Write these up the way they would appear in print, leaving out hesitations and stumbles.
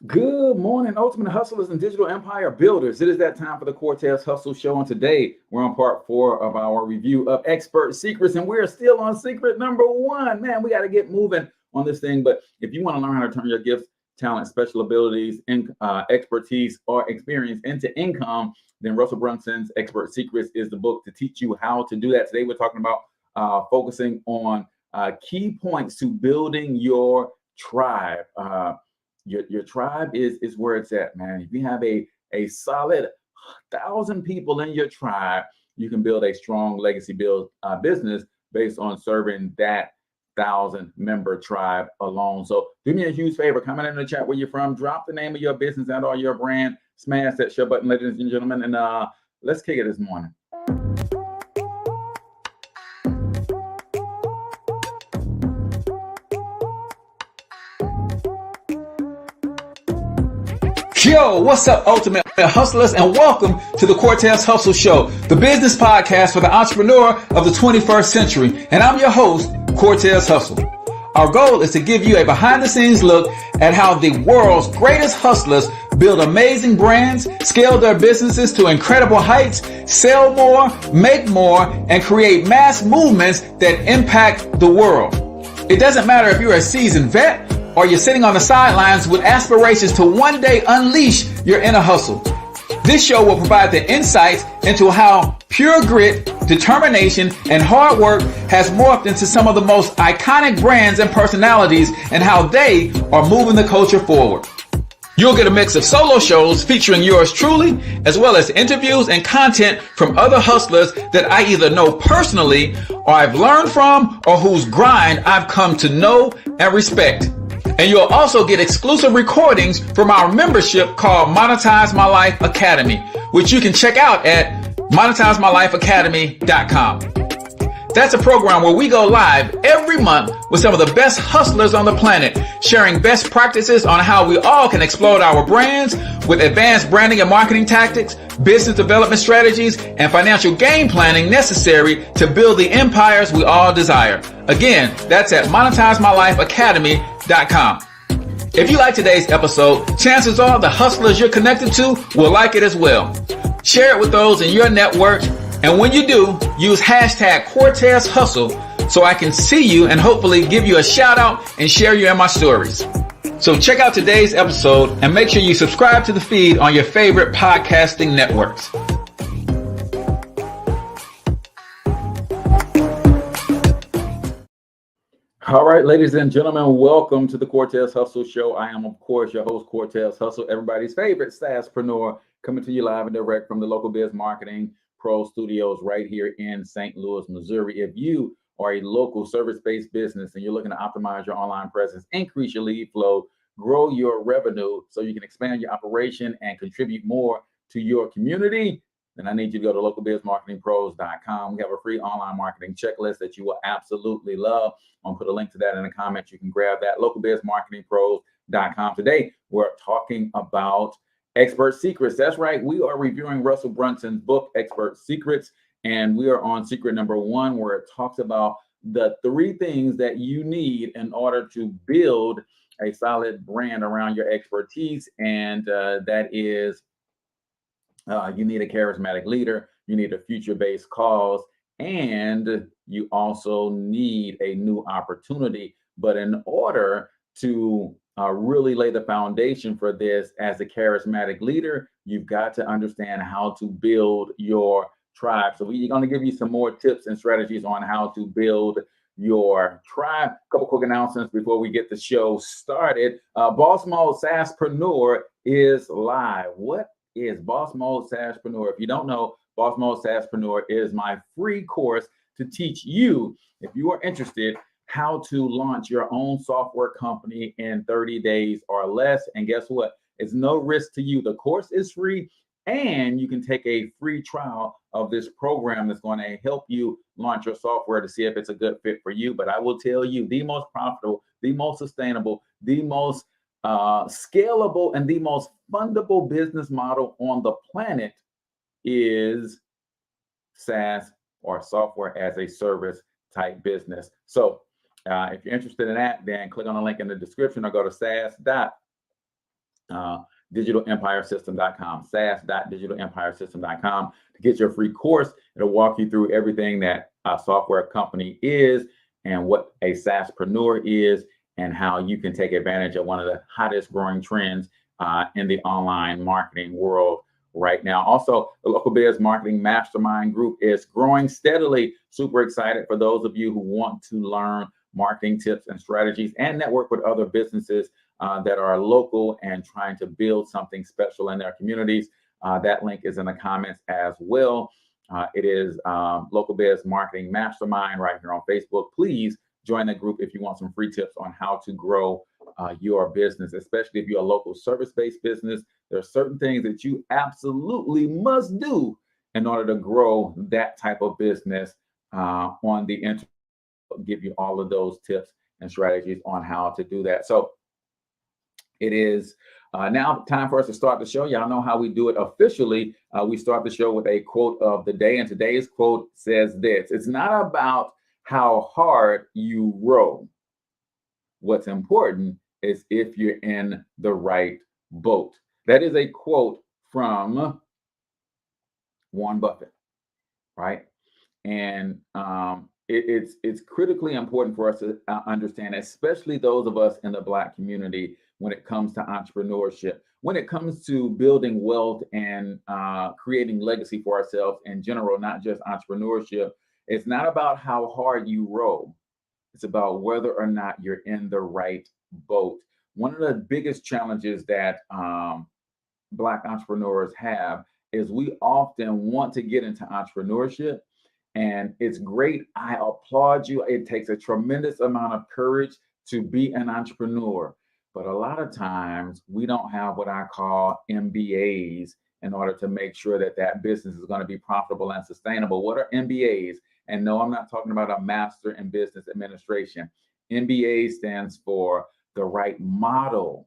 Good morning, ultimate hustlers and digital empire builders. It is that time for the Cortez Hustle Show, and today we're on part 4 of our review of expert secrets, and we're still on secret number 1. Man, we got to get moving on this thing. But if you want to learn how to turn your gifts, talent, special abilities, and expertise or experience into income, then Russell Brunson's Expert Secrets is the book to teach you how to do that. Today we're talking about focusing on key points to building your tribe. Your tribe is where it's at, man. If you have a solid 1,000 people in your tribe, you can build a strong legacy business based on serving that 1,000 member tribe alone. So do me a huge favor, comment in the chat where you're from, drop the name of your business and or your brand, smash that share button, ladies and gentlemen, and let's kick it this morning. Yo, what's up, ultimate hustlers, and welcome to the Cortez Hustle Show, the business podcast for the entrepreneur of the 21st century. And I'm your host, Cortez Hustle. Our goal is to give you a behind-the-scenes look at how the world's greatest hustlers build amazing brands, scale their businesses to incredible heights, sell more, make more, and create mass movements that impact the world. It doesn't matter if you're a seasoned vet or you're sitting on the sidelines with aspirations to one day unleash your inner hustle. This show will provide the insights into how pure grit, determination, and hard work has morphed into some of the most iconic brands and personalities and how they are moving the culture forward. You'll get a mix of solo shows featuring yours truly, as well as interviews and content from other hustlers that I either know personally or I've learned from or whose grind I've come to know and respect. And you'll also get exclusive recordings from our membership called Monetize My Life Academy, which you can check out at monetizemylifeacademy.com. That's a program where we go live every month with some of the best hustlers on the planet, sharing best practices on how we all can explode our brands with advanced branding and marketing tactics, business development strategies, and financial game planning necessary to build the empires we all desire. Again, that's at monetizemylifeacademy.com. If you like today's episode, chances are the hustlers you're connected to will like it as well. Share it with those in your network. And when you do, use hashtag Cortez Hustle so I can see you and hopefully give you a shout out and share you in my stories. So check out today's episode and make sure you subscribe to the feed on your favorite podcasting networks. All right, ladies and gentlemen, welcome to the Cortez Hustle Show. I am, of course, your host, Cortez Hustle, everybody's favorite SaaSpreneur, coming to you live and direct from the local biz marketing Pro Studios right here in St. Louis, Missouri. If you are a local service-based business and you're looking to optimize your online presence, increase your lead flow, grow your revenue so you can expand your operation and contribute more to your community, then I need you to go to localbizmarketingpros.com. We have a free online marketing checklist that you will absolutely love. I'll put a link to that in the comments. You can grab that, localbizmarketingpros.com. Today, we're talking about Expert Secrets. That's right. We are reviewing Russell Brunson's book, Expert Secrets, and we are on secret number 1, where it talks about the 3 things that you need in order to build a solid brand around your expertise. And that is, you need a charismatic leader, you need a future-based cause, and you also need a new opportunity. But in order to really lay the foundation for this as a charismatic leader, you've got to understand how to build your tribe. So we're going to give you some more tips and strategies on how to build your tribe. A couple quick announcements before we get the show started. Boss Mode SaaSpreneur is live. What is Boss Mode SaaSpreneur? If you don't know, Boss Mode SaaSpreneur is my free course to teach you, if you are interested, how to launch your own software company in 30 days or less. And guess what? It's no risk to you. The course is free, and you can take a free trial of this program that's going to help you launch your software to see if it's a good fit for you. But I will tell you, the most profitable, the most sustainable, the most scalable, and the most fundable business model on the planet is SaaS, or software as a service type business. So if you're interested in that, then click on the link in the description or go to digitalempiresystem.com, sas.digitalempiresystem.com to get your free course. It'll walk you through everything that a software company is and what a SaaSpreneur is and how you can take advantage of one of the hottest growing trends in the online marketing world right now. Also, the Local Biz Marketing Mastermind group is growing steadily. Super excited for those of you who want to learn marketing tips and strategies and network with other businesses that are local and trying to build something special in their communities. That link is in the comments as well. It is Local Biz Marketing Mastermind right here on Facebook. Please join the group if you want some free tips on how to grow your business, especially if you're a local service-based business. There are certain things that you absolutely must do in order to grow that type of business on the internet. I'll give you all of those tips and strategies on how to do that. So it is now time for us to start the show. Y'all know how we do it officially. We start the show with a quote of the day, and today's quote says this: "It's not about how hard you row. What's important is if you're in the right boat." That is a quote from Warren Buffett, right? And it's critically important for us to understand, especially those of us in the Black community, when it comes to entrepreneurship, when it comes to building wealth and creating legacy for ourselves in general, not just entrepreneurship. It's not about how hard you row. It's about whether or not you're in the right boat. One of the biggest challenges that Black entrepreneurs have is we often want to get into entrepreneurship, and it's great. I applaud you. It takes a tremendous amount of courage to be an entrepreneur. But a lot of times we don't have what I call MBAs in order to make sure that that business is going to be profitable and sustainable. What are MBAs? And no, I'm not talking about a master in business administration. MBA stands for the right model,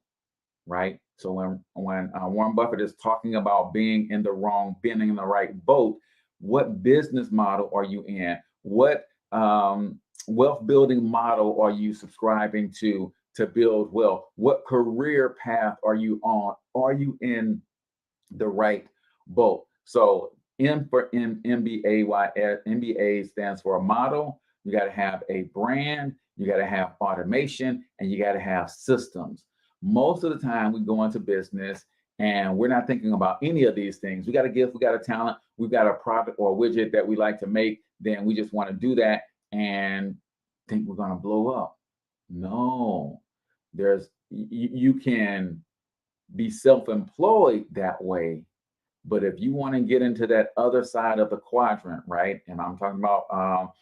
right? So when Warren Buffett is talking about being in the right boat, what business model are you in? What wealth building model are you subscribing to build wealth? What career path are you on? Are you in the right boat? So M for MBA stands for a model. You got to have a brand, you got to have automation, and you got to have systems. Most of the time we go into business and we're not thinking about any of these things. We got a gift, we got a talent, we've got a product or a widget that we like to make. Then we just want to do that and think we're going to blow up. No, you can be self-employed that way. But if you want to get into that other side of the quadrant, right? And I'm talking about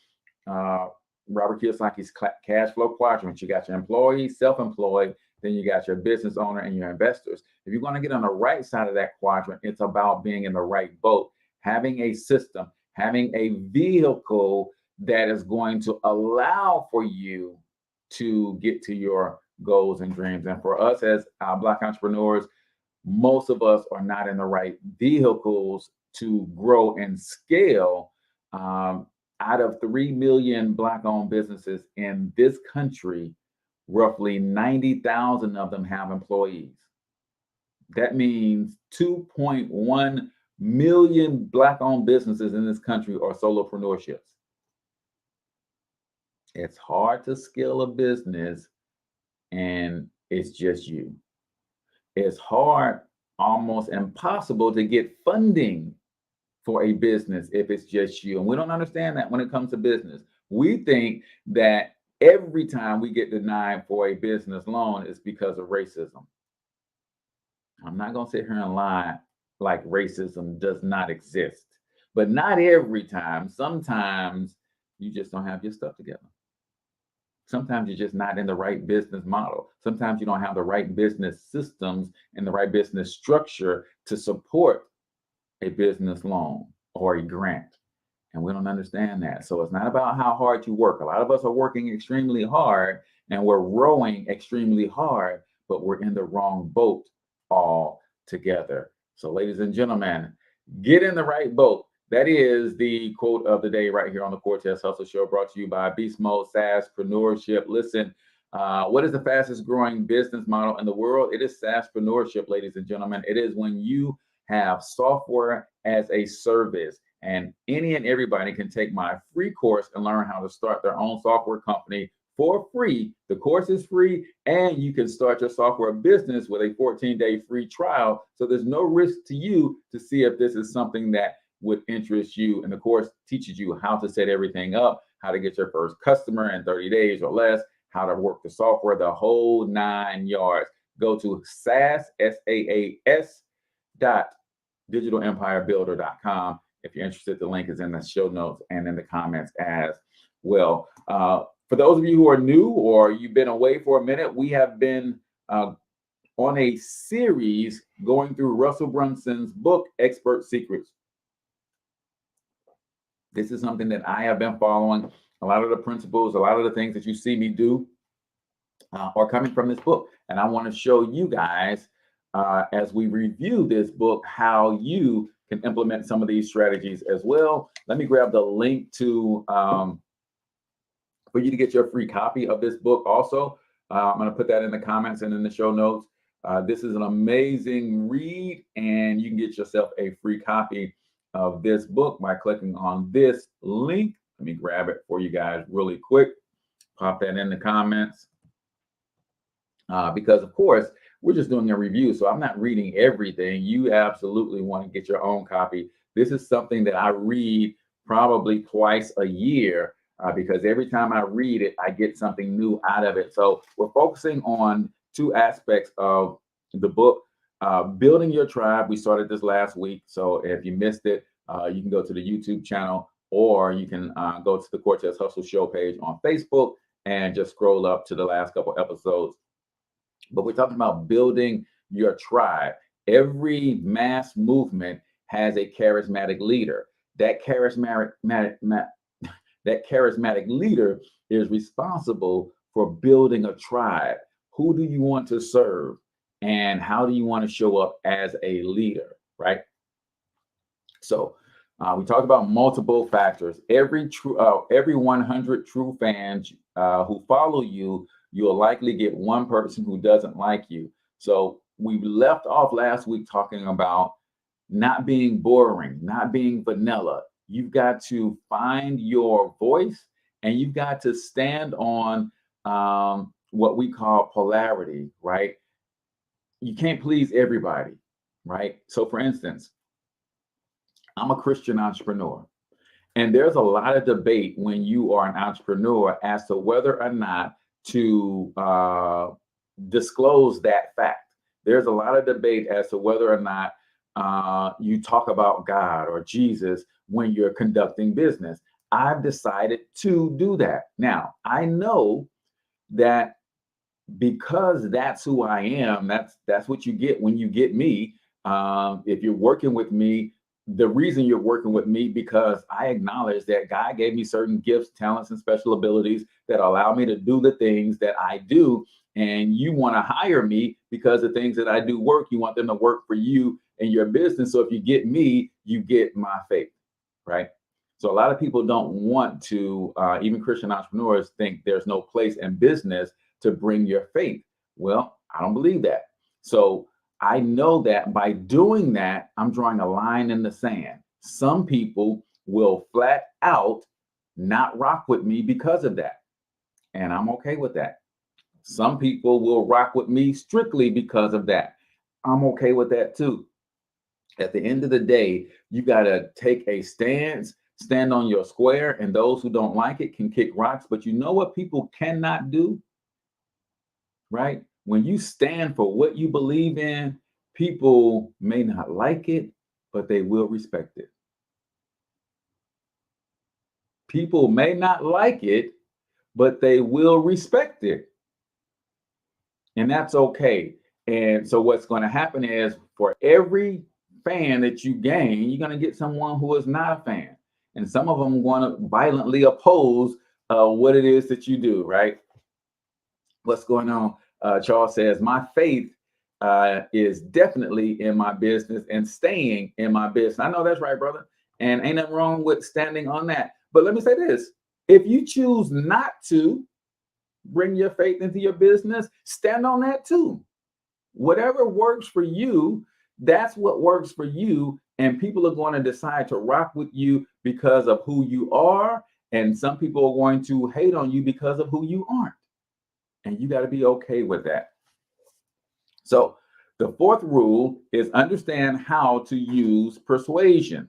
Robert Kiyosaki's cash flow quadrant. You got your employee, self-employed, then you got your business owner and your investors. If you're going to get on the right side of that quadrant, it's about being in the right boat, having a system, having a vehicle that is going to allow for you to get to your goals and dreams. And for us as Black entrepreneurs, most of us are not in the right vehicles to grow and scale. Out of 3 million Black-owned businesses in this country, roughly 90,000 of them have employees. That means 2.1 million Black-owned businesses in this country are solopreneurships. It's hard to scale a business and it's just you. It's hard, almost impossible to get funding for a business if it's just you. And we don't understand that when it comes to business. We think that every time we get denied for a business loan, it's because of racism. I'm not going to sit here and lie like racism does not exist, but not every time. Sometimes you just don't have your stuff together. Sometimes you're just not in the right business model. Sometimes you don't have the right business systems and the right business structure to support a business loan or a grant. And we don't understand that. So it's not about how hard you work. A lot of us are working extremely hard and we're rowing extremely hard, but we're in the wrong boat all together. So ladies and gentlemen, get in the right boat. That is the quote of the day right here on the Cortez Hustle Show, brought to you by Beast Mode SaaSpreneurship. Listen, What is the fastest growing business model in the world? It is SaaSpreneurship, ladies and gentlemen. It is when you have software as a service, and any and everybody can take my free course and learn how to start their own software company for free. The course is free, and you can start your software business with a 14-day free trial. So there's no risk to you to see if this is something that would interest you. And the course teaches you how to set everything up, how to get your first customer in 30 days or less, how to work the software, the whole 9 yards. Go to SaaS, SaaS .digitalempirebuilder.com. If you're interested, the link is in the show notes and in the comments as well. For those of you who are new or you've been away for a minute, we have been on a series going through Russell Brunson's book, Expert Secrets. This is something that I have been following. A lot of the principles, a lot of the things that you see me do are coming from this book. And I want to show you guys as we review this book, how you can implement some of these strategies as well. Let me grab the link to for you to get your free copy of this book also. I'm going to put that in the comments and in the show notes. This is an amazing read, and you can get yourself a free copy of this book by clicking on this link. Let me grab it for you guys really quick. Pop that in the comments. Because of course, we're just doing a review, so I'm not reading everything. You absolutely want to get your own copy. This is something that I read probably twice a year because every time I read it, I get something new out of it. So we're focusing on 2 aspects of the book. Building your tribe. We started this last week, so if you missed it, you can go to the YouTube channel, or you can go to the Cortez Hustle Show page on Facebook and just scroll up to the last couple episodes. But we're talking about building your tribe. Every mass movement has a charismatic leader. That charismatic leader is responsible for building a tribe. Who do you want to serve? And how do you want to show up as a leader, right? So we talked about multiple factors. Every 100 true fans who follow you, you'll likely get one person who doesn't like you. So we left off last week talking about not being boring, not being vanilla. You've got to find your voice, and you've got to stand on what we call polarity, right? You can't please everybody, right? So for instance, I'm a Christian entrepreneur, and there's a lot of debate when you are an entrepreneur as to whether or not to disclose that fact. There's a lot of debate as to whether or not you talk about God or Jesus when you're conducting business. I've decided to do that. Now, I know that because that's who I am, that's what you get when you get me. If you're working with me, the reason you're working with me because I acknowledge that God gave me certain gifts, talents, and special abilities that allow me to do the things that I do. And you want to hire me because the things that I do work. You want them to work for you and your business. So if you get me, you get my faith, right? So a lot of people don't want to, even Christian entrepreneurs think there's no place in business to bring your faith. Well, I don't believe that. So I know that by doing that, I'm drawing a line in the sand. Some people will flat out not rock with me because of that. And I'm okay with that. Some people will rock with me strictly because of that. I'm okay with that too. At the end of the day, you got to take a stance, stand on your square, and those who don't like it can kick rocks. But you know what people cannot do, right? When you stand for what you believe in, people may not like it, but they will respect it. People may not like it, but they will respect it. And that's okay. And so what's going to happen is for every fan that you gain, you're going to get someone who is not a fan. And some of them want to violently oppose what it is that you do, right? What's going on? Charles says, my faith is definitely in my business and staying in my business. I know that's right, brother. And ain't nothing wrong with standing on that. But let me say this. If you choose not to, bring your faith into your business, stand on that too. Whatever works for you, that's what works for you. And people are going to decide to rock with you because of who you are. And some people are going to hate on you because of who you aren't. And you got to be okay with that. So the fourth rule is understand how to use persuasion.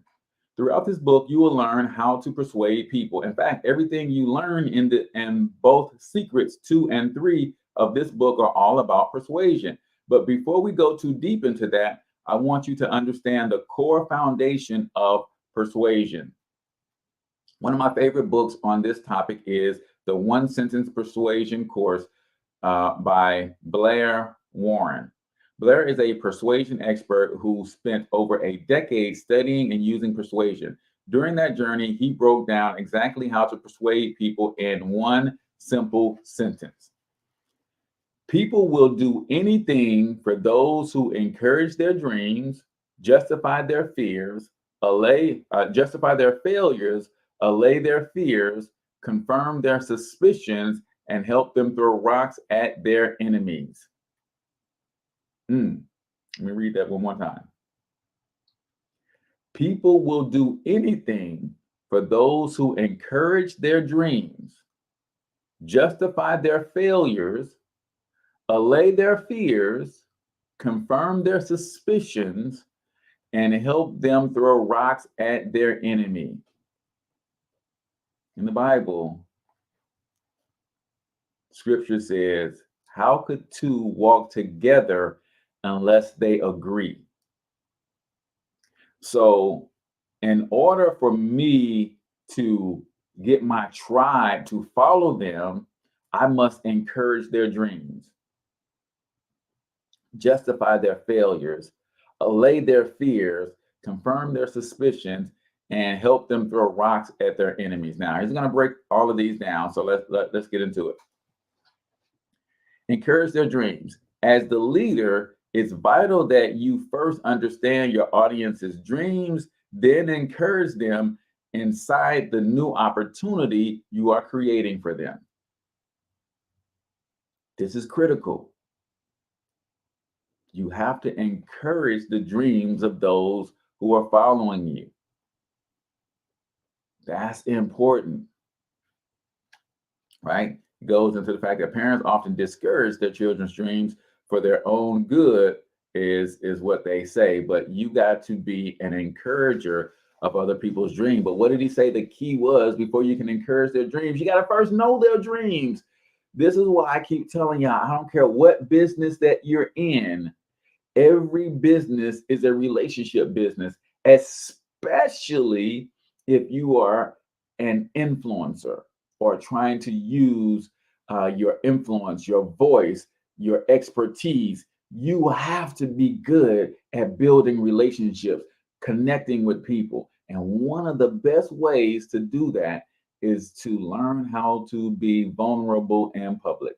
Throughout this book, you will learn how to persuade people. In fact, everything you learn in both secrets 2 and 3 of this book are all about persuasion. But before we go too deep into that, I want you to understand the core foundation of persuasion. One of my favorite books on this topic is the One Sentence Persuasion course by Blair Warren. Blair is a persuasion expert who spent over a decade studying and using persuasion. During that journey, he broke down exactly how to persuade people in one simple sentence. People will do anything for those who encourage their dreams, justify their fears, justify their failures, allay their fears, confirm their suspicions, and help them throw rocks at their enemies. Let me read that one more time. People will do anything for those who encourage their dreams, justify their failures, allay their fears, confirm their suspicions, and help them throw rocks at their enemy. In the Bible, Scripture says, how could two walk together unless they agree? So in order for me to get my tribe to follow them, I must encourage their dreams, justify their failures, allay their fears, confirm their suspicions, and help them throw rocks at their enemies. Now, he's going to break all of these down, so let's get into it. Encourage their dreams. As the leader, it's vital that you first understand your audience's dreams, then encourage them inside the new opportunity you are creating for them. This is critical. You have to encourage the dreams of those who are following you. That's important, right? It goes into the fact that parents often discourage their children's dreams for their own good, is what they say. But you got to be an encourager of other people's dreams. But what did he say the key was before you can encourage their dreams? You got to first know their dreams. This is why I keep telling y'all, I don't care what business that you're in. Every business is a relationship business, especially if you are an influencer or trying to use your influence, your voice, your expertise. You have to be good at building relationships, connecting with people. And one of the best ways to do that is to learn how to be vulnerable in public.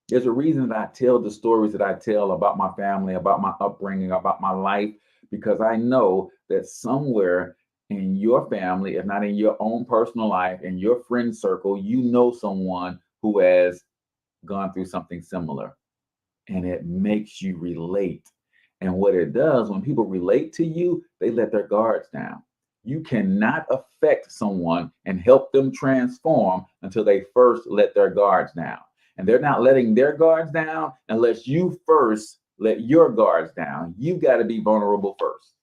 There's a reason that I tell the stories that I tell about my family, about my upbringing, about my life, because I know that somewhere in your family, if not in your own personal life, in your friend circle, you know someone who has gone through something similar, and it makes you relate. And what it does, when people relate to you, they let their guards down. You cannot affect someone and help them transform until they first let their guards down. And they're not letting their guards down unless you first let your guards down. You got to be vulnerable first.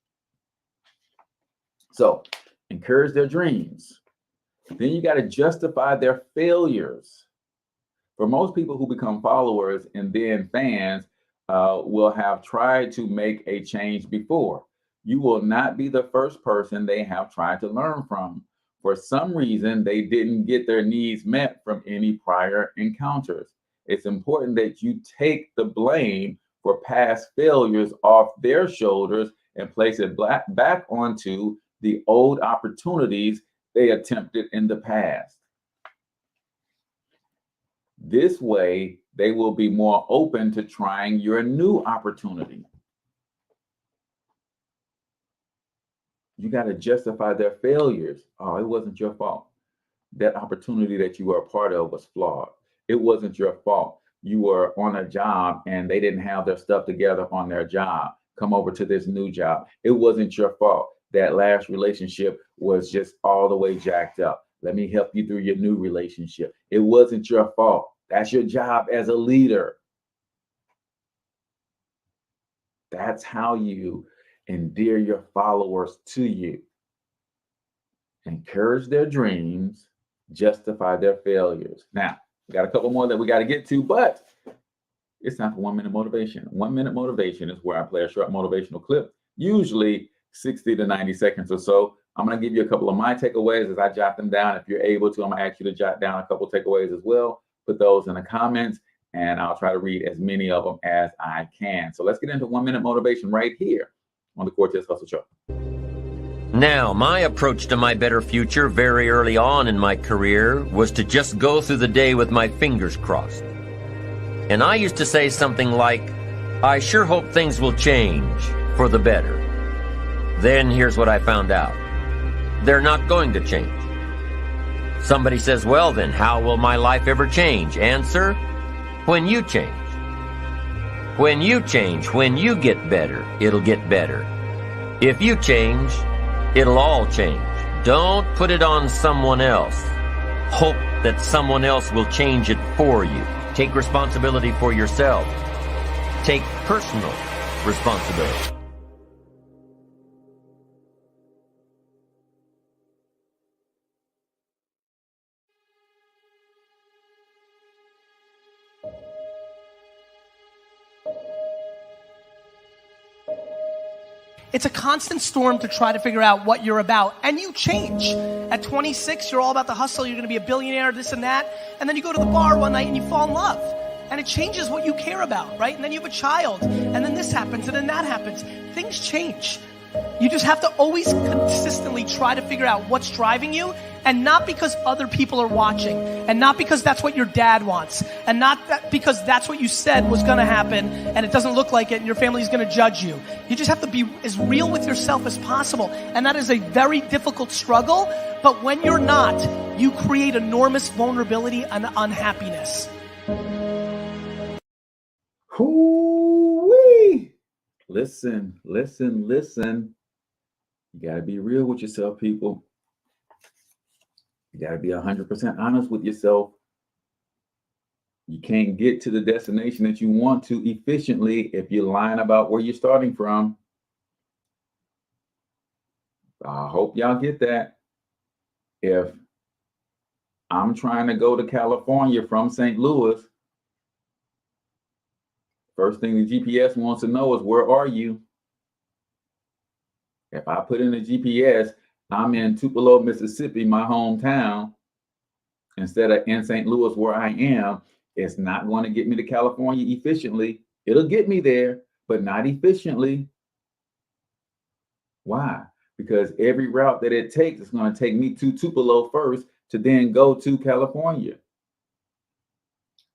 So encourage their dreams. Then you got to justify their failures. For most people who become followers and then fans will have tried to make a change before. You will not be the first person they have tried to learn from. For some reason, they didn't get their needs met from any prior encounters. It's important that you take the blame for past failures off their shoulders and place it back onto the old opportunities they attempted in the past. This way, they will be more open to trying your new opportunity. You got to justify their failures. Oh, it wasn't your fault. that opportunity that you were a part of was flawed. It wasn't your fault. You were on a job and they didn't have their stuff together on their job. Come over to this new job. It wasn't your fault. That last relationship was just all the way jacked up. Let me help you through your new relationship. It wasn't your fault. That's your job as a leader. That's how you endear your followers to you. Encourage their dreams, justify their failures. Now, we got a couple more that we got to get to, but it's time for 1 minute motivation. 1 minute motivation is where I play a short motivational clip, usually 60 to 90 seconds or so. I'm going to give you a couple of my takeaways as I jot them down. If you're able to, I'm going to ask you to jot down a couple takeaways as well. Put those in the comments, and I'll try to read as many of them as I can. So let's get into 1 minute motivation right here on the Cortez Hustle Show. Now, my approach to my better future very early on in my career was to just go through the day with my fingers crossed. And I used to say something like, I sure hope things will change for the better. Then here's what I found out. They're not going to change. Somebody says, well then, how will my life ever change? Answer, when you change. When you change, when you get better, it'll get better. If you change, it'll all change. Don't put it on someone else. Hope that someone else will change it for you. Take responsibility for yourself. Take personal responsibility. It's a constant storm to try to figure out what you're about, and you change. At 26, you're all about the hustle, you're gonna be a billionaire, this and that, and then you go to the bar one night and you fall in love, and it changes what you care about, right? And then you have a child, and then this happens, and then that happens. Things change. You just have to always consistently try to figure out what's driving you, and not because other people are watching, and not because that's what your dad wants, and not because that's what you said was gonna happen, and it doesn't look like it, and your family's gonna judge you. You just have to be as real with yourself as possible, and that is a very difficult struggle, but when you're not, you create enormous vulnerability and unhappiness. Hoo-wee. Listen. You got to be real with yourself, people. You got to be 100% honest with yourself. You can't get to the destination that you want to efficiently if you're lying about where you're starting from. I hope y'all get that. If I'm trying to go to California from St. Louis, first thing the GPS wants to know is, where are you? If I put in the GPS, I'm in Tupelo, Mississippi, my hometown, instead of in St. Louis where I am, it's not going to get me to California efficiently. It'll get me there, but not efficiently. Why? Because every route that it takes is going to take me to Tupelo first to then go to California.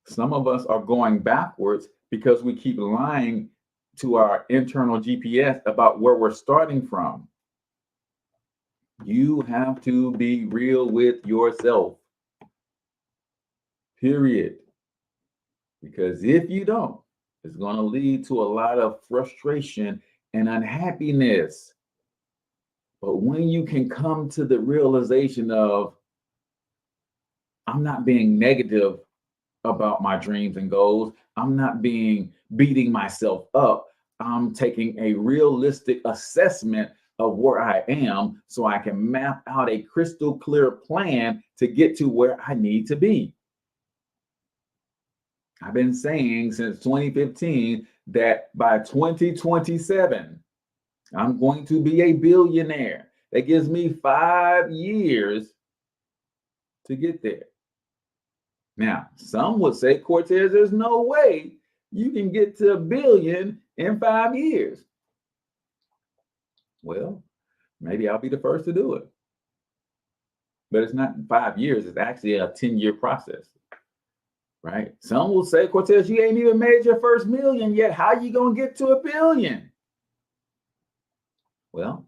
Some of us are going backwards because we keep lying to our internal GPS about where we're starting from. You have to be real with yourself. Period. Because if you don't, it's going to lead to a lot of frustration and unhappiness. But when you can come to the realization of, I'm not being negative about my dreams and goals, I'm not beating myself up, I'm taking a realistic assessment of where I am so I can map out a crystal clear plan to get to where I need to be. I've been saying since 2015 that by 2027, I'm going to be a billionaire. That gives me 5 years to get there. Now, some would say, Cortez, there's no way you can get to $1 billion in 5 years. Well, maybe I'll be the first to do it. But it's not 5 years, it's actually a 10-year process, right? Some will say, Cortez, you ain't even made your first million yet. How you gonna get to $1 billion? Well,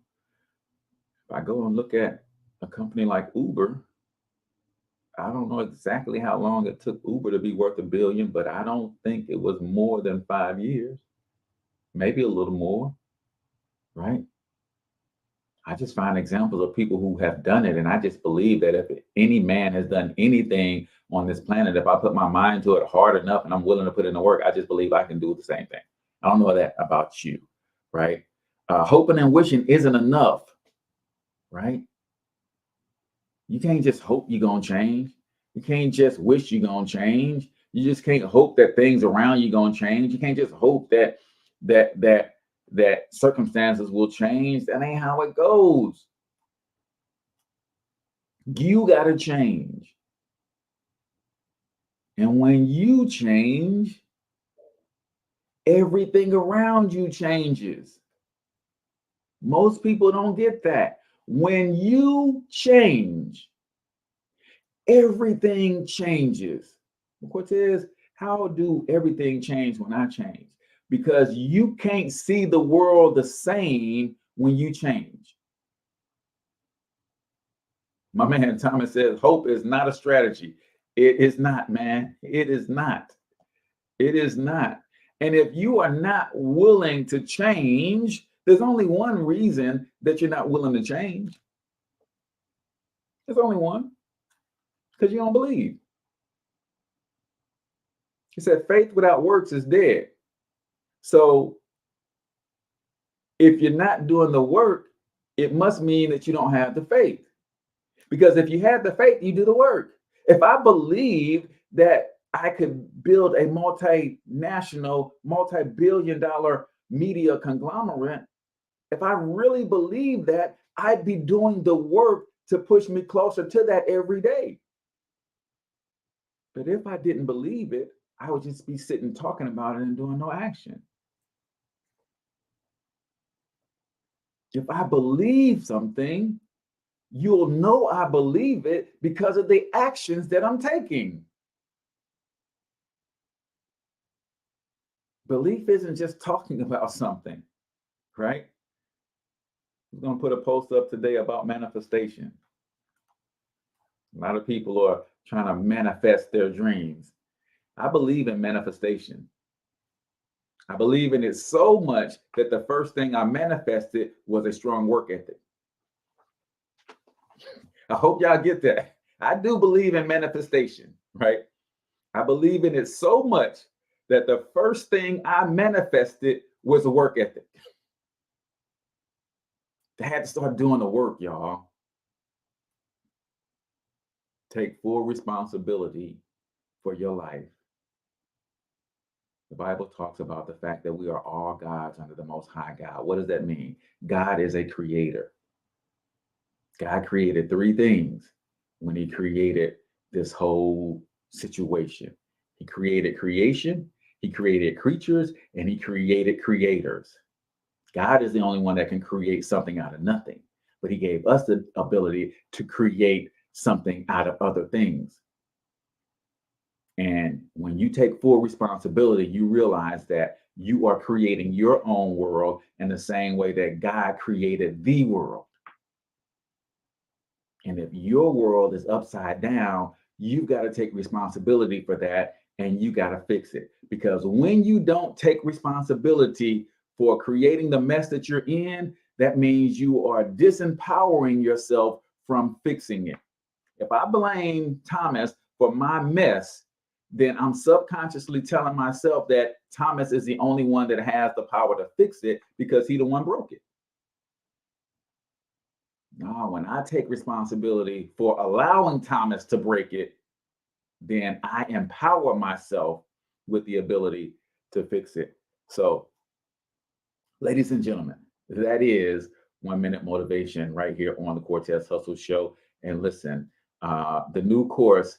if I go and look at a company like Uber, I don't know exactly how long it took Uber to be worth $1 billion, but I don't think it was more than 5 years, maybe a little more, right? I just find examples of people who have done it. And I just believe that if any man has done anything on this planet, if I put my mind to it hard enough and I'm willing to put in the work, I just believe I can do the same thing. I don't know that about you, right? Hoping and wishing isn't enough, right? You can't just hope you're going to change. You can't just wish you're going to change. You just can't hope that things around you going to change. You can't just hope that circumstances will change. That ain't how it goes. You got to change. And when you change, everything around you changes. Most people don't get that. When you change, everything changes. Cortez, how do everything change when I change? Because you can't see the world the same when you change. My man Thomas says, hope is not a strategy. It is not, man. It is not. It is not. And if you are not willing to change, there's only one reason that you're not willing to change. There's only one. Because you don't believe. He said, faith without works is dead. So if you're not doing the work, it must mean that you don't have the faith. Because if you have the faith, you do the work. If I believe that I could build a multinational, multi-billion-dollar media conglomerate, if I really believe that, I'd be doing the work to push me closer to that every day. But if I didn't believe it, I would just be sitting talking about it and doing no action. If I believe something, you'll know I believe it because of the actions that I'm taking. Belief isn't just talking about something, right? I'm going to put a post up today about manifestation. A lot of people are trying to manifest their dreams. I believe in manifestation. I believe in it so much that the first thing I manifested was a strong work ethic. I hope y'all get that. I do believe in manifestation, right? I believe in it so much that the first thing I manifested was a work ethic. I had to start doing the work, y'all. Take full responsibility for your life. The Bible talks about the fact that we are all gods under the Most High God. What does that mean? God is a creator. God created three things when he created this whole situation. He created creation, he created creatures, and he created creators. God is the only one that can create something out of nothing, but he gave us the ability to create something out of other things. And when you take full responsibility, you realize that you are creating your own world in the same way that God created the world. And if your world is upside down, you've got to take responsibility for that and you got to fix it. Because when you don't take responsibility for creating the mess that you're in, that means you are disempowering yourself from fixing it. If I blame Thomas for my mess, then I'm subconsciously telling myself that Thomas is the only one that has the power to fix it because he's the one broke it. No, when I take responsibility for allowing Thomas to break it, then I empower myself with the ability to fix it. So, ladies and gentlemen, that is 1 Minute Motivation right here on the Cortez Hustle Show. And listen, the new course,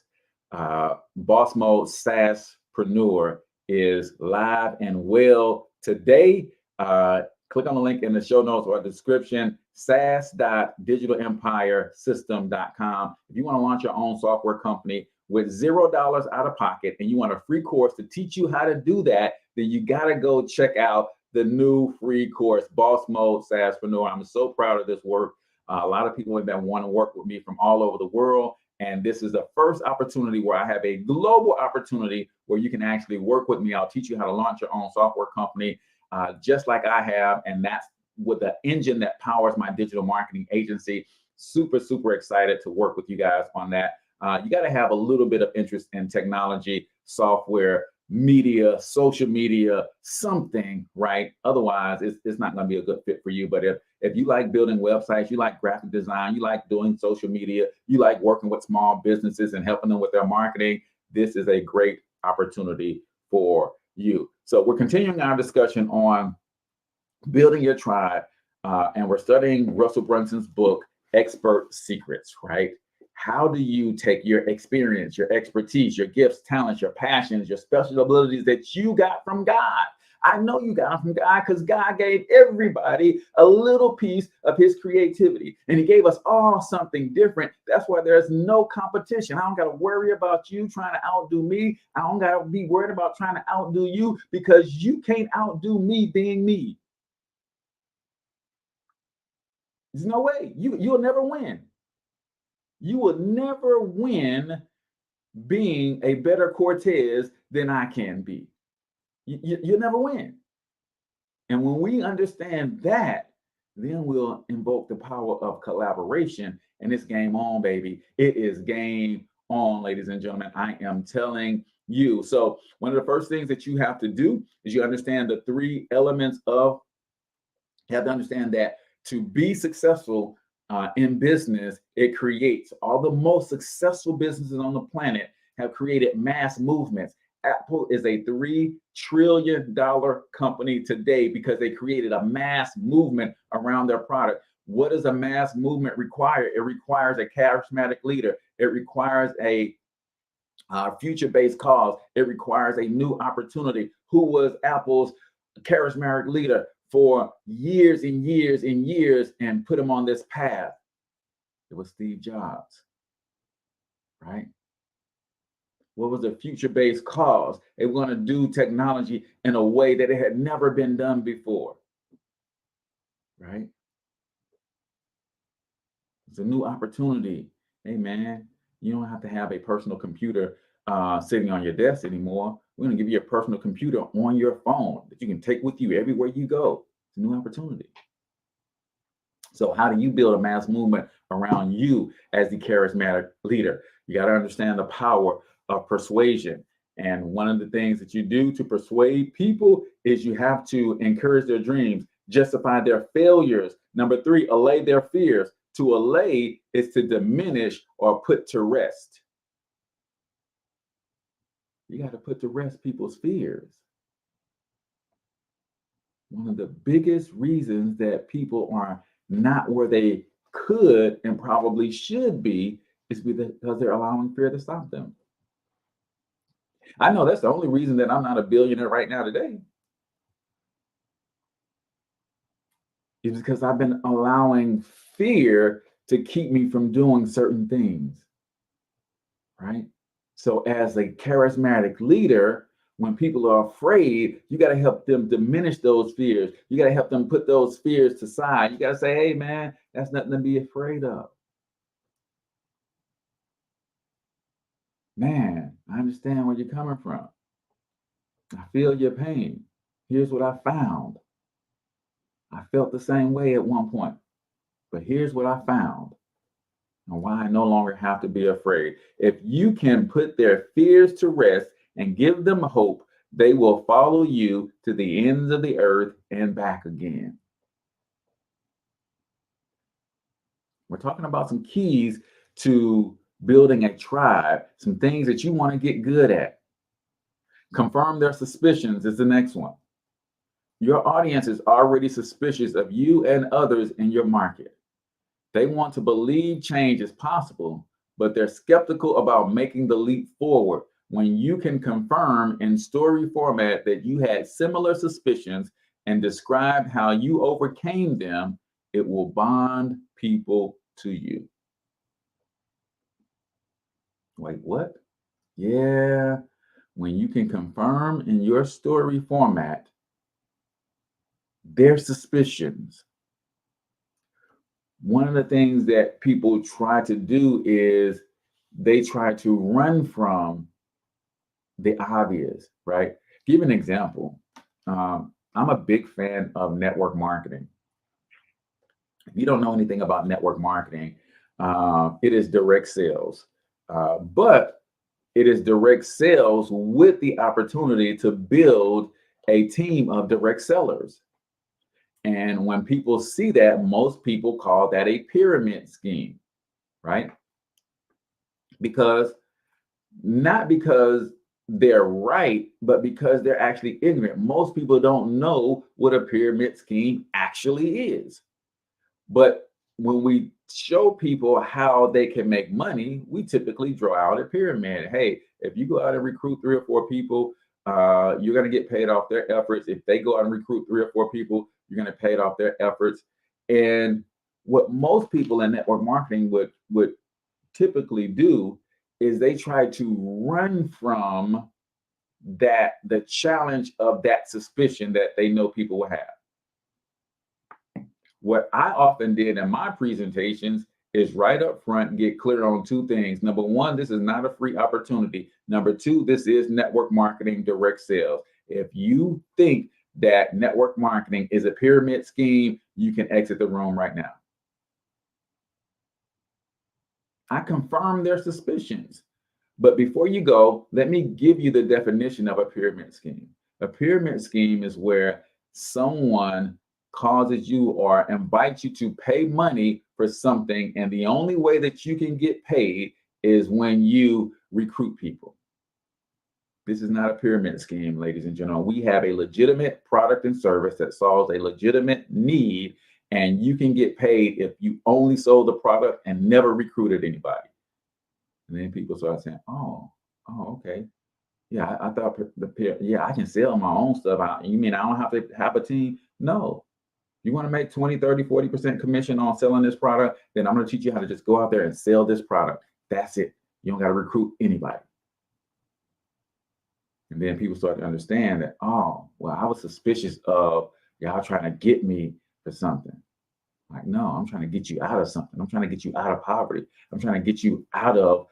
Boss Mode SaaSpreneur, is live and well today. Click on the link in the show notes or description, SaaS.digitalempiresystem.com. If you want to launch your own software company with $0 out of pocket and you want a free course to teach you how to do that, then you got to go check out the new free course, Boss Mode SaaSpreneur. I'm so proud of this work. A lot of people have been wanting to work with me from all over the world. And this is the first opportunity where I have a global opportunity where you can actually work with me. I'll teach you how to launch your own software company, just like I have. And that's with the engine that powers my digital marketing agency. Super, super excited to work with you guys on that. You got to have a little bit of interest in technology, software, media, social media, something, right? Otherwise, it's not going to be a good fit for you. But if you like building websites, you like graphic design, you like doing social media, you like working with small businesses and helping them with their marketing, this is a great opportunity for you. So we're continuing our discussion on building your tribe, and we're studying Russell Brunson's book, Expert Secrets, right? How do you take your experience, your expertise, your gifts, talents, your passions, your special abilities that you got from God? I know you got them from God because God gave everybody a little piece of his creativity, and he gave us all something different. That's why there's no competition. I don't got to worry about you trying to outdo me. I don't got to be worried about trying to outdo you because you can't outdo me being me. There's no way. You'll never win. You will never win being a better Cortez than I can be. You'll never win. And when we understand that, then we'll invoke the power of collaboration, and it's game on, baby. It is game on, ladies and gentlemen. I am telling you. So one of the first things that you have to do is you understand the three elements of, you have to understand that to be successful in business, it creates, all the most successful businesses on the planet have created mass movements. Apple is a $3 trillion company today because they created a mass movement around their product. What does a mass movement require? It requires a charismatic leader. It requires a future-based cause. It requires a new opportunity. Who was Apple's charismatic leader for years and years and years and put him on this path? It was Steve Jobs, right? What was the future-based cause? They were going to do technology in a way that it had never been done before, right? It's a new opportunity. Hey, man, you don't have to have a personal computer sitting on your desk anymore. We're going to give you a personal computer on your phone that you can take with you everywhere you go. It's a new opportunity. So how do you build a mass movement around you as the charismatic leader? You got to understand the power of persuasion. And one of the things that you do to persuade people is you have to encourage their dreams, justify their failures. Number three, allay their fears. To allay is to diminish or put to rest. You got to put to rest people's fears. One of the biggest reasons that people are not where they could and probably should be is because they're allowing fear to stop them. I know that's the only reason that I'm not a billionaire right now today. Is because I've been allowing fear to keep me from doing certain things, right? So as a charismatic leader, when people are afraid, you got to help them diminish those fears. You got to help them put those fears to side. You got to say, hey, man, that's nothing to be afraid of. Man, I understand where you're coming from. I feel your pain. Here's what I found. I felt the same way at one point, but here's what I found and why I no longer have to be afraid. If you can put their fears to rest and give them hope, they will follow you to the ends of the earth and back again. We're talking about some keys to building a tribe, some things that you want to get good at. Confirm their suspicions is the next one. Your audience is already suspicious of you and others in your market. They want to believe change is possible, but they're skeptical about making the leap forward. When you can confirm in story format that you had similar suspicions and describe how you overcame them, it will bond people to you. Wait, what? Yeah, when you can confirm in your story format their suspicions. One of the things that people try to do is they try to run from the obvious, right? Give an example. I'm a big fan of network marketing. If you don't know anything about network marketing, it is direct sales, but it is direct sales with the opportunity to build a team of direct sellers. And when people see that, most people call that a pyramid scheme, right? Because not because they're right, but because they're actually ignorant. Most people don't know what a pyramid scheme actually is. But when we show people how they can make money, we typically draw out a pyramid. Hey, if you go out and recruit 3 or 4 people, you're going to get paid off their efforts. If they go out and recruit 3 or 4 people, you're going to pay it off their efforts. And what most people in network marketing would typically do is they try to run from the challenge of that suspicion that they know people will have. What I often did in my presentations is right up front get clear on 2 things. Number one, this is not a free opportunity. Number two, this is network marketing direct sales. If you think that network marketing is a pyramid scheme, you can exit the room right now. I confirm their suspicions. But before you go, let me give you the definition of a pyramid scheme. A pyramid scheme is where someone causes you or invites you to pay money for something, and the only way that you can get paid is when you recruit people. This is not a pyramid scheme, ladies and gentlemen. We have a legitimate product and service that solves a legitimate need, and you can get paid if you only sold the product and never recruited anybody. And then people start saying, oh, okay. Yeah, I thought I can sell my own stuff. You mean I don't have to have a team? No. You want to make 20, 30, 40% commission on selling this product, then I'm going to teach you how to just go out there and sell this product. That's it. You don't got to recruit anybody. And then people start to understand that, oh, well, I was suspicious of y'all trying to get me for something. Like, no, I'm trying to get you out of something. I'm trying to get you out of poverty. I'm trying to get you out of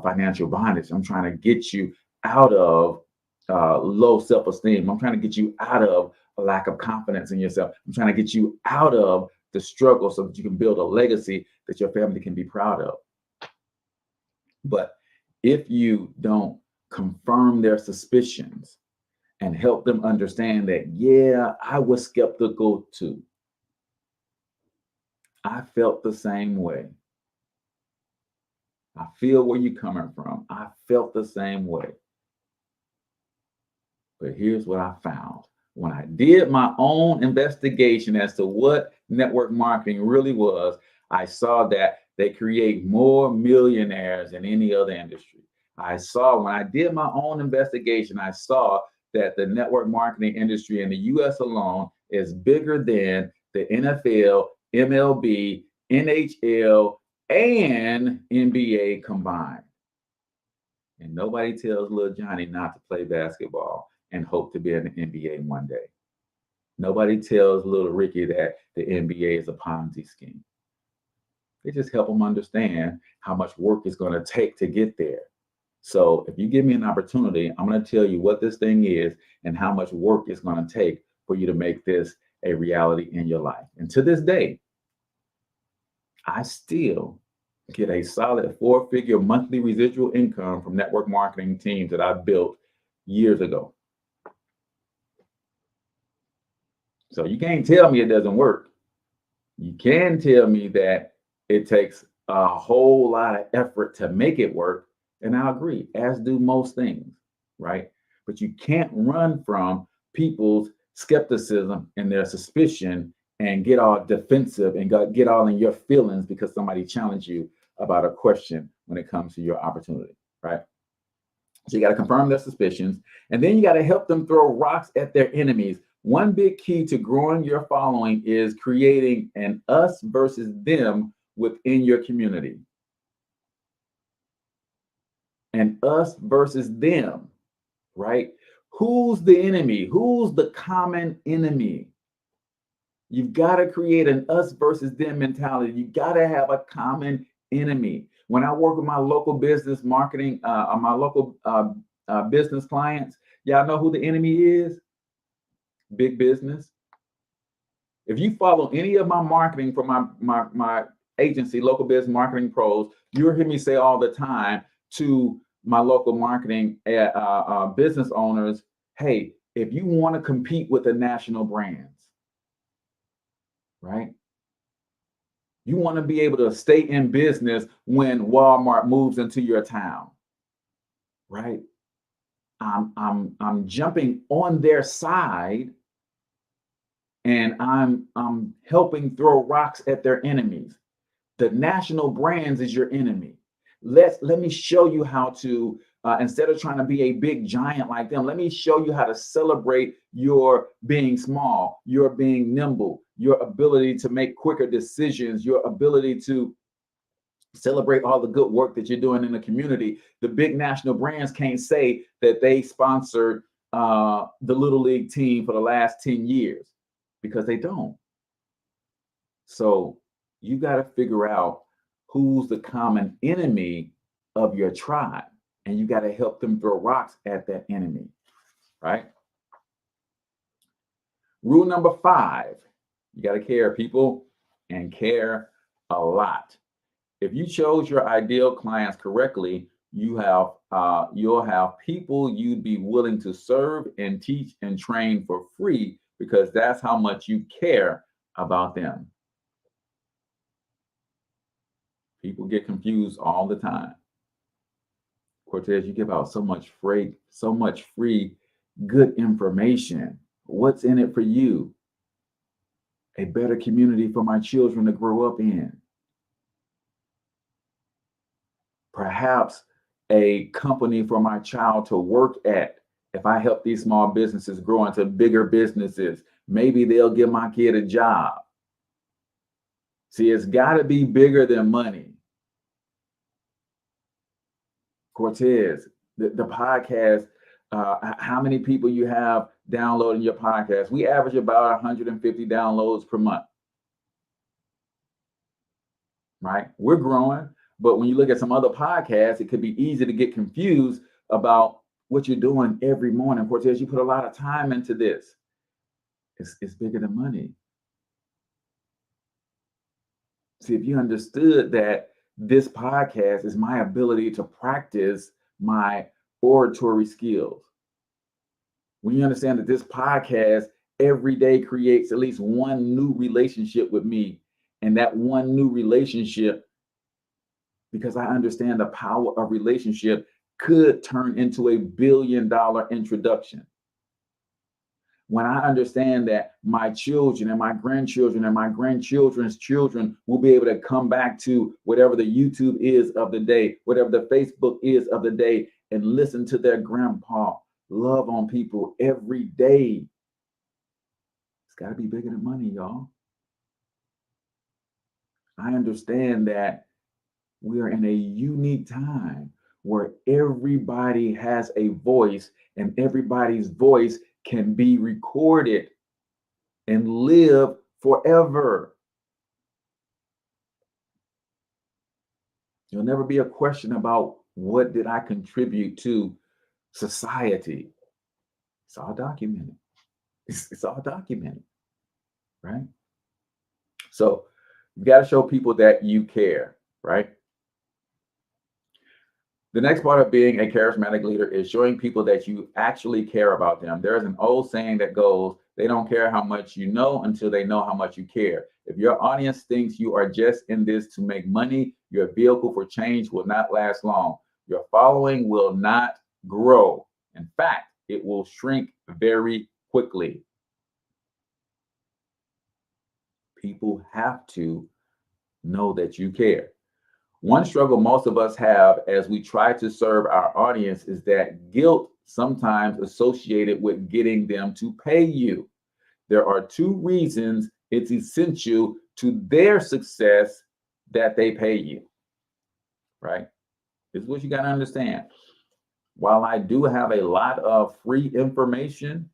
financial bondage. I'm trying to get you out of low self-esteem. I'm trying to get you out of a lack of confidence in yourself. I'm trying to get you out of the struggle so that you can build a legacy that your family can be proud of. But if you don't confirm their suspicions and help them understand that, yeah, I was skeptical too. I felt the same way. I feel where you're coming from. I felt the same way. But here's what I found. When I did my own investigation as to what network marketing really was, I saw that they create more millionaires than any other industry. When I did my own investigation, I saw that the network marketing industry in the US alone is bigger than the NFL, MLB, NHL, and NBA combined. And nobody tells little Johnny not to play basketball and hope to be in the NBA one day. Nobody tells little Ricky that the NBA is a Ponzi scheme. They just help them understand how much work it's going to take to get there. So if you give me an opportunity, I'm going to tell you what this thing is and how much work it's going to take for you to make this a reality in your life. And to this day, I still get a solid 4-figure monthly residual income from network marketing teams that I built years ago. So you can't tell me it doesn't work. You can tell me that it takes a whole lot of effort to make it work, and I agree, as do most things, right? But you can't run from people's skepticism and their suspicion and get all defensive and get all in your feelings because somebody challenged you about a question when it comes to your opportunity, right? So you got to confirm their suspicions, and then you got to help them throw rocks at their enemies. One big key to growing your following is creating an us versus them within your community. And us versus them, right? Who's the enemy? Who's the common enemy? You've got to create an us versus them mentality. You got to have a common enemy. When I work with my local business marketing, my local business clients, y'all know who the enemy is? Big business. If you follow any of my marketing for my agency, Local Business Marketing Pros, you'll hear me say all the time to my local marketing business owners, hey, if you want to compete with the national brands, right? You want to be able to stay in business when Walmart moves into your town, right? I'm jumping on their side, and I'm helping throw rocks at their enemies. The national brands is your enemy. Let me show you how to, instead of trying to be a big giant like them, let me show you how to celebrate your being small, your being nimble, your ability to make quicker decisions, your ability to celebrate all the good work that you're doing in the community. The big national brands can't say that they sponsored the Little League team for the last 10 years because they don't. So you got to figure out who's the common enemy of your tribe, and you got to help them throw rocks at that enemy, right? Rule number 5, you got to care, people, and care a lot. If you chose your ideal clients correctly, you'll have people you'd be willing to serve and teach and train for free because that's how much you care about them. People get confused all the time. Cortez, you give out so much free good information. What's in it for you? A better community for my children to grow up in. Perhaps a company for my child to work at. If I help these small businesses grow into bigger businesses, maybe they'll give my kid a job. See, it's got to be bigger than money. Cortez, the podcast, how many people you have downloading your podcast? We average about 150 downloads per month, right? We're growing, but when you look at some other podcasts, it could be easy to get confused about what you're doing every morning. Cortez, you put a lot of time into this. It's bigger than money. See, if you understood that this podcast is my ability to practice my oratory skills, when you understand that this podcast every day creates at least one new relationship with me, and that one new relationship, because I understand the power of relationship, could turn into $1 billion introduction. When I understand that my children and my grandchildren and my grandchildren's children will be able to come back to whatever the YouTube is of the day, whatever the Facebook is of the day, and listen to their grandpa love on people every day. It's got to be bigger than money, y'all. I understand that we are in a unique time where everybody has a voice, and everybody's voice can be recorded and live forever. There'll never be a question about what did I contribute to society. It's all documented. It's all documented, right? So you got to show people that you care, right? The next part of being a charismatic leader is showing people that you actually care about them. There's an old saying that goes, they don't care how much you know until they know how much you care. If your audience thinks you are just in this to make money, your vehicle for change will not last long. Your following will not grow. In fact, it will shrink very quickly. People have to know that you care. One struggle most of us have as we try to serve our audience is that guilt sometimes associated with getting them to pay you. There are 2 reasons it's essential to their success that they pay you, right? This is what you got to understand. While I do have a lot of free information,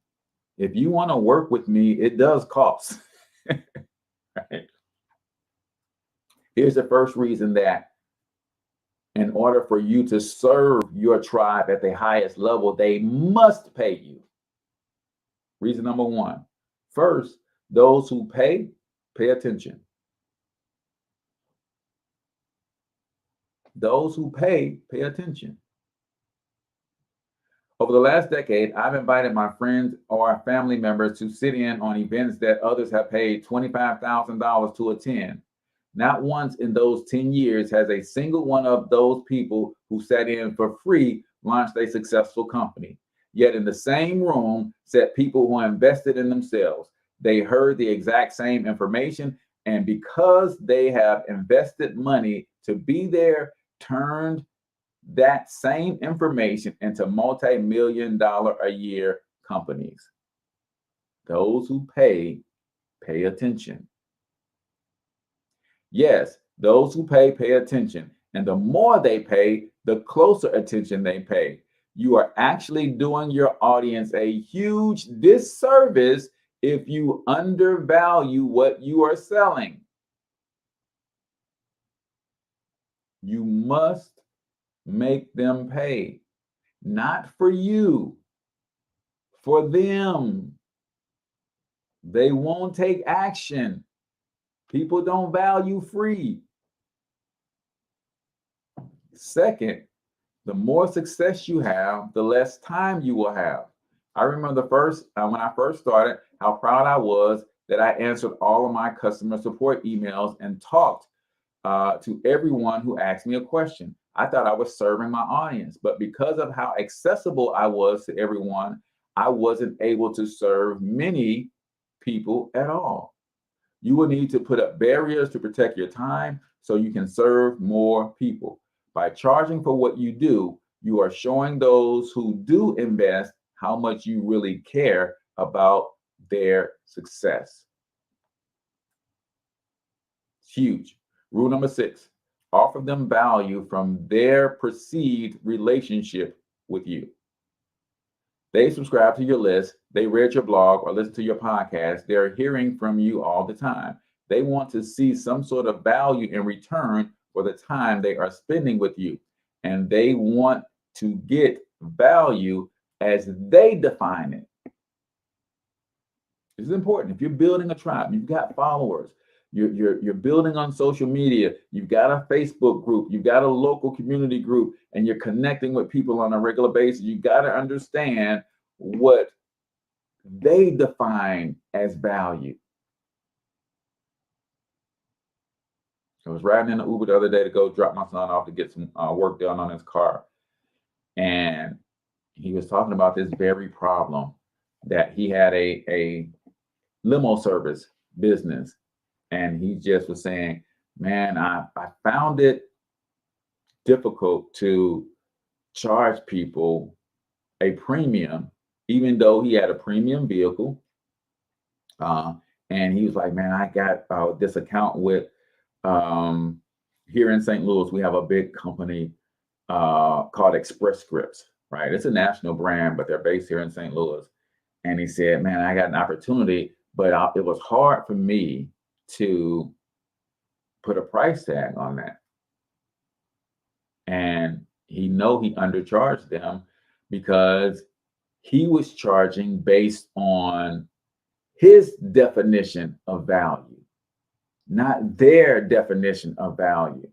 if you want to work with me, it does cost. Right? Here's the first reason that In order for you to serve your tribe at the highest level, they must pay you. Reason number one. First, those who pay attention. Those who pay attention. Over the last decade, I've invited my friends or family members to sit in on events that others have paid $25,000 to attend. Not once in those 10 years has a single one of those people who sat in for free launched a successful company. Yet in the same room sat people who invested in themselves. They heard the exact same information, and because they have invested money to be there, turned that same information into multi-million-dollar a year companies. Those who pay attention. Yes, those who pay attention. And the more they pay, the closer attention they pay. You are actually doing your audience a huge disservice if you undervalue what you are selling. You must make them pay, not for you, for them. They won't take action. People don't value free. Second, the more success you have, the less time you will have. I remember when I first started, how proud I was that I answered all of my customer support emails and talked to everyone who asked me a question. I thought I was serving my audience, but because of how accessible I was to everyone, I wasn't able to serve many people at all. You will need to put up barriers to protect your time so you can serve more people. By charging for what you do, you are showing those who do invest how much you really care about their success. It's huge. Rule number 6, offer them value from their perceived relationship with you. They subscribe to your list, they read your blog or listen to your podcast, they're hearing from you all the time. They want to see some sort of value in return for the time they are spending with you. And they want to get value as they define it. This is important. If you're building a tribe, you've got followers, you're building on social media, you've got a Facebook group, you've got a local community group, and you're connecting with people on a regular basis, you got to understand what they define as value. I was riding in an Uber the other day to go drop my son off to get some work done on his car. And he was talking about this very problem, that he had a limo service business. And he just was saying, man, I found it difficult to charge people a premium, even though he had a premium vehicle. And he was like, man, I got this account with, here in St. Louis, we have a big company called Express Scripts, right? It's a national brand, but they're based here in St. Louis. And he said, man, I got an opportunity, but it was hard for me to put a price tag on that. And he undercharged them because he was charging based on his definition of value, not their definition of value.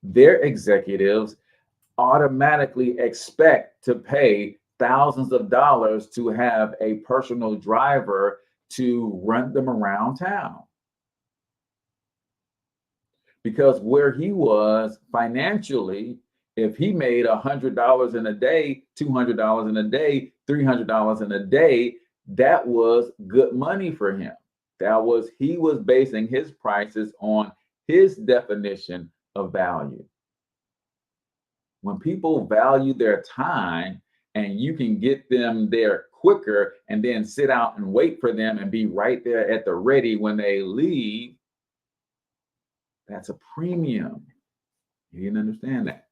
Their executives automatically expect to pay thousands of dollars to have a personal driver to run them around town. Because where he was financially, if he made $100 in a day, $200 in a day, $300 in a day, that was good money for him. He was basing his prices on his definition of value. When people value their time and you can get them there quicker and then sit out and wait for them and be right there at the ready when they leave, that's a premium. You didn't understand that.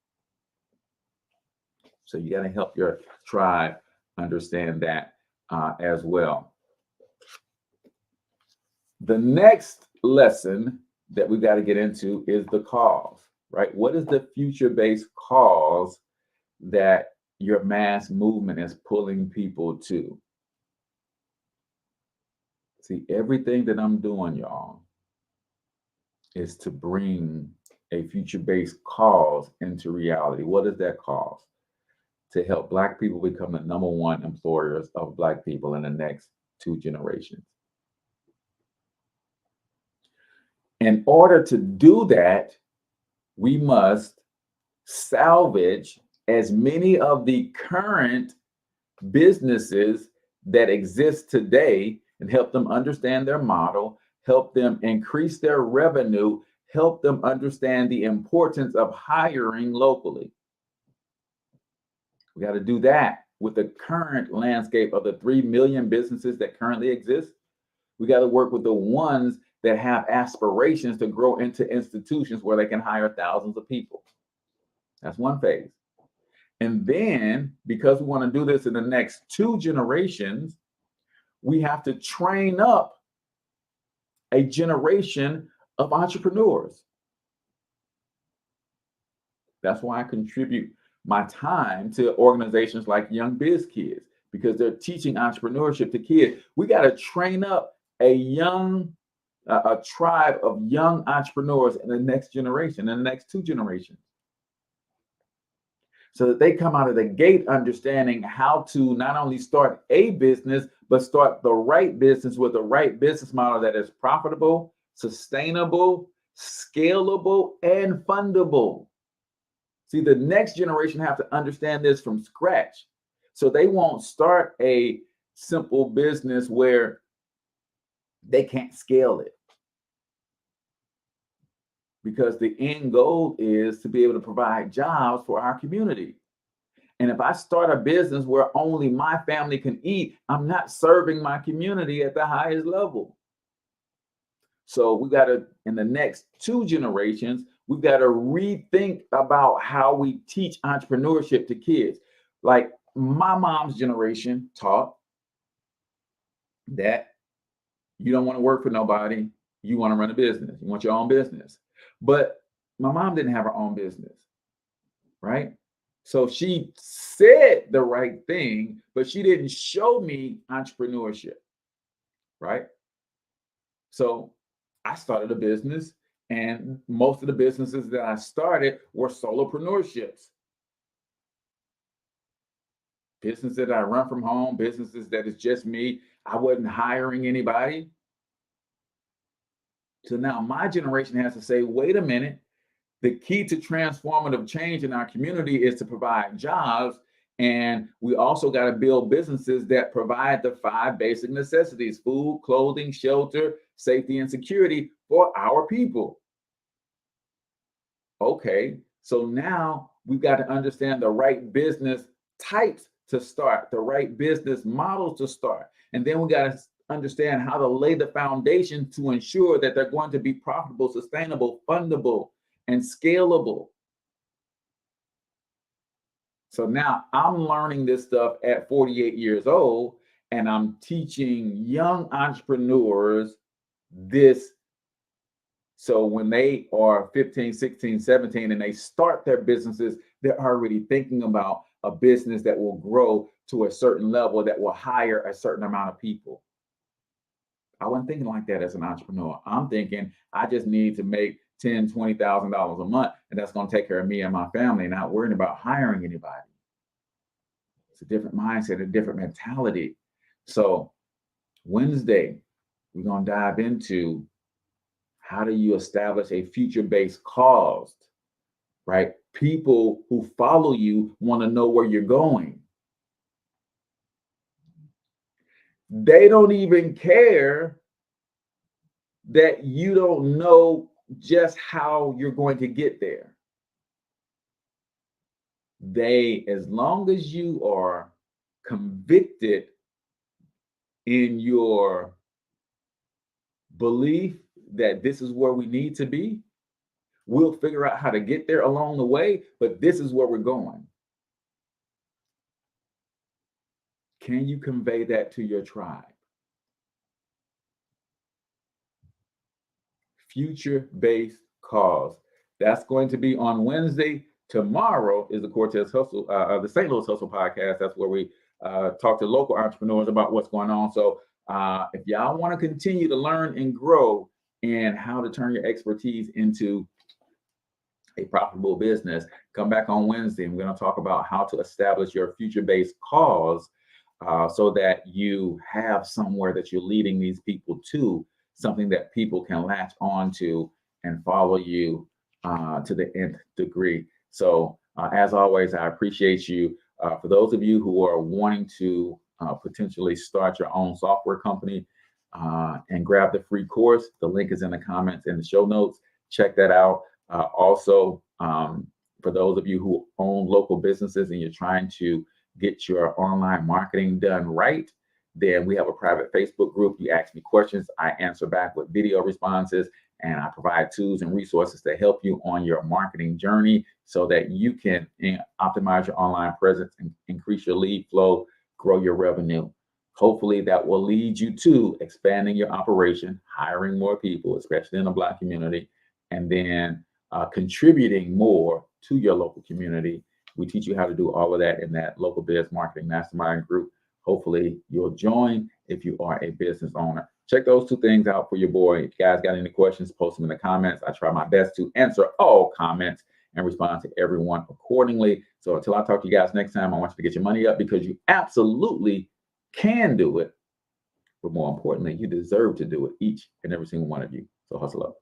So you got to help your tribe understand that as well. The next lesson that we got to get into is the cause. right? What is the future-based cause that your mass movement is pulling people to? See, everything that I'm doing, y'all, is to bring a future-based cause into reality. What is that cause? To help Black people become the #1 employers of Black people in the next 2 generations. In order to do that, we must salvage as many of the current businesses that exist today and help them understand their model, help them increase their revenue, help them understand the importance of hiring locally. We got to do that with the current landscape of the 3 million businesses that currently exist. We got to work with the ones that have aspirations to grow into institutions where they can hire thousands of people. That's one phase. And then, because we want to do this in the next 2 generations, we have to train up a generation of entrepreneurs. That's why I contribute my time to organizations like Young Biz Kids, because they're teaching entrepreneurship to kids. We got to train up a tribe of young entrepreneurs in the next generation, in the next 2 generations, so that they come out of the gate understanding how to not only start a business, but start the right business with the right business model that is profitable, sustainable, scalable, and fundable. See, the next generation have to understand this from scratch. So they won't start a simple business where they can't scale it. Because the end goal is to be able to provide jobs for our community. And if I start a business where only my family can eat, I'm not serving my community at the highest level. So we got to, in the next 2 generations, we've got to rethink about how we teach entrepreneurship to kids. Like my mom's generation taught that you don't want to work for nobody. You want to run a business. You want your own business. But my mom didn't have her own business, right? So she said the right thing, but she didn't show me entrepreneurship, right? So I started a business, and most of the businesses that I started were solopreneurships. Businesses that I run from home, businesses that is just me. I wasn't hiring anybody. So now my generation has to say, wait a minute, the key to transformative change in our community is to provide jobs. And we also got to build businesses that provide the 5 basic necessities: food, clothing, shelter, safety, and security for our people. Okay, so now we've got to understand the right business types to start, the right business models to start. And then we got to understand how to lay the foundation to ensure that they're going to be profitable, sustainable, fundable, and scalable. So now I'm learning this stuff at 48 years old, and I'm teaching young entrepreneurs this. So when they are 15, 16, 17, and they start their businesses, they're already thinking about a business that will grow to a certain level, that will hire a certain amount of people. I wasn't thinking like that as an entrepreneur. I'm thinking I just need to make $10,000, $20,000 a month, and that's going to take care of me and my family, not worrying about hiring anybody. It's a different mindset, a different mentality. So Wednesday, we're going to dive into how do you establish a future-based cause, right? People who follow you want to know where you're going. They don't even care that you don't know just how you're going to get there. They, as long as you are convicted in your belief that this is where we need to be, we'll figure out how to get there along the way, but this is where we're going. Can you convey that to your tribe? Future-based cause. That's going to be on Wednesday. Tomorrow is the Cortez Hustle, the St. Louis Hustle podcast. That's where we talk to local entrepreneurs about what's going on. So if y'all want to continue to learn and grow and how to turn your expertise into a profitable business, come back on Wednesday. I'm going to talk about how to establish your future-based cause so that you have somewhere that you're leading these people to, something that people can latch on to and follow you to the nth degree. So as always, I appreciate you. For those of you who are wanting to potentially start your own software company and grab the free course, the link is in the comments in the show notes. Check that out. Also, for those of you who own local businesses and you're trying to get your online marketing done right, then we have a private Facebook group. You ask me questions, I answer back with video responses, and I provide tools and resources to help you on your marketing journey so that you can optimize your online presence and increase your lead flow, grow your revenue. Hopefully that will lead you to expanding your operation, hiring more people, especially in the Black community, and then contributing more to your local community. We teach you how to do all of that in that local biz marketing mastermind group. Hopefully you'll join if you are a business owner. Check those two things out for your boy. If you guys got any questions, post them in the comments. I try my best to answer all comments and respond to everyone accordingly. So until I talk to you guys next time, I want you to get your money up because you absolutely can do it. But more importantly, you deserve to do it, each and every single one of you. So hustle up.